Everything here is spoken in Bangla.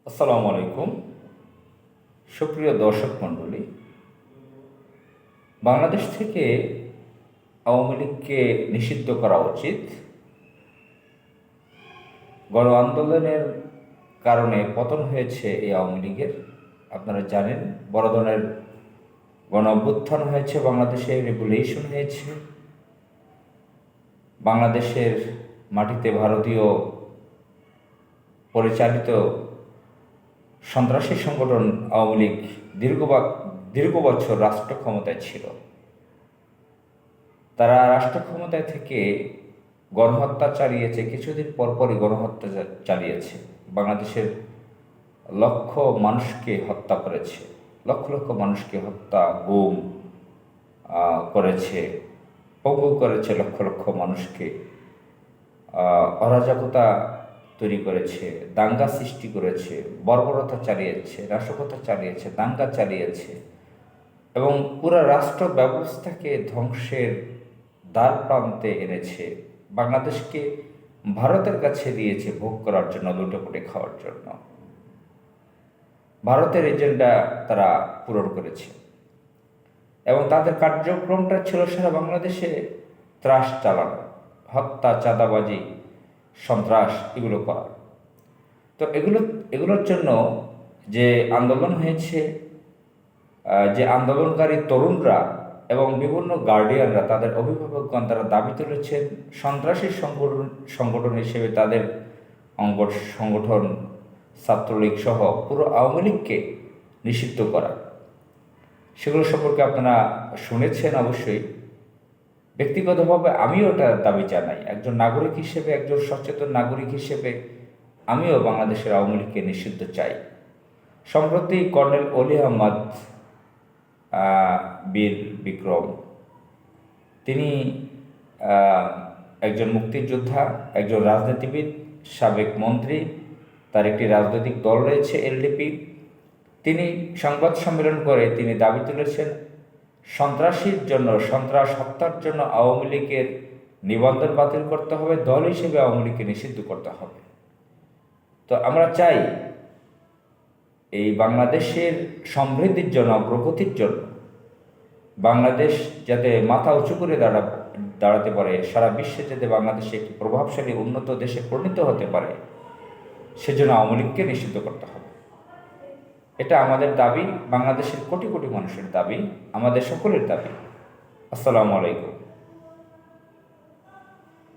আসসালামু আলাইকুম। সুপ্রিয় দর্শক মণ্ডলী, বাংলাদেশ থেকে আওয়ামী লীগকে নিষিদ্ধ করা উচিত। গণ আন্দোলনের কারণে পতন হয়েছে এই আওয়ামী লীগের। আপনারা জানেন, বড় ধরনের গণ অভ্যুত্থান হয়েছে, বাংলাদেশে রেভুলেশন হয়েছে। বাংলাদেশের মাটিতে ভারতীয় পরিচালিত সন্ত্রাসী সংগঠন আওয়ামী লীগ দীর্ঘ বছর রাষ্ট্র ক্ষমতায় ছিল। তারা রাষ্ট্র ক্ষমতায় থেকে গণহত্যা চালিয়েছে, কিছুদিন পরপরই গণহত্যা চালিয়েছে। বাংলাদেশের লক্ষ মানুষকে হত্যা করেছে, লক্ষ লক্ষ মানুষকে হত্যা, গুম করেছে, পঙ্গু করেছে, লক্ষ লক্ষ মানুষকে অরাজকতা তৈরি করেছে, দাঙ্গা সৃষ্টি করেছে, বর্বরতা চালিয়েছে, নাশকতা চালিয়েছে, দাঙ্গা চালিয়েছে এবং পুরো রাষ্ট্র ব্যবস্থাকে ধ্বংসের দ্বার প্রান্তে এনেছে। বাংলাদেশকে ভারতের কাছে দিয়েছে ভোগ করার জন্য, লুটেপুটে খাওয়ার জন্য। ভারতের এজেন্ডা তারা পূরণ করেছে এবং তাদের কার্যক্রমটা ছিল সারা বাংলাদেশে ত্রাস চালানো, হত্যা, চাঁদাবাজি, সন্ত্রাস এগুলো করা। তো এগুলোর জন্য যে আন্দোলন হয়েছে, যে আন্দোলনকারী তরুণরা এবং বিভিন্ন গার্ডিয়ানরা, তাদের অভিভাবকগণ, তারা দাবি তুলেছেন সন্ত্রাসী সংগঠন হিসেবে তাদের সংগঠন ছাত্রলীগ সহ পুরো আওয়ামী লীগকে নিষিদ্ধ করা। সেগুলো সম্পর্কে আপনারা শুনেছেন অবশ্যই। ব্যক্তিগতভাবে আমিও এটা দাবি জানাই। একজন নাগরিক হিসেবে, একজন সচেতন নাগরিক হিসেবে আমিও বাংলাদেশের আওয়ামী লীগকে নিষিদ্ধ চাই। সম্প্রতি কর্নেল অলি আহমদ বীর বিক্রম, তিনি একজন মুক্তিযোদ্ধা, একজন রাজনীতিবিদ, সাবেক মন্ত্রী, তার একটি রাজনৈতিক দল রয়েছে এলডিপি। তিনি সংবাদ সম্মেলন করে তিনি দাবি তুলেছেন সন্ত্রাসীর জন্য, সন্ত্রাস হত্যার জন্য আওয়ামী লীগের নিবন্ধন বাতিল করতে হবে, দল হিসেবে আওয়ামী লীগকে নিষিদ্ধ করতে হবে। তো আমরা চাই এই বাংলাদেশের সমৃদ্ধির জন্য, অগ্রগতির জন্য, বাংলাদেশ যাতে মাথা উঁচু করে দাঁড়াতে পারে, সারা বিশ্বে যাতে বাংলাদেশে একটি প্রভাবশালী উন্নত দেশে পরিণত হতে পারে, সেজন্য আওয়ামী লীগকে নিষিদ্ধ করতে হবে। এটা আমাদের দাবি, বাংলাদেশের কোটি কোটি মানুষের দাবি, আমাদের সকলের দাবি। আসসালামু আলাইকুম।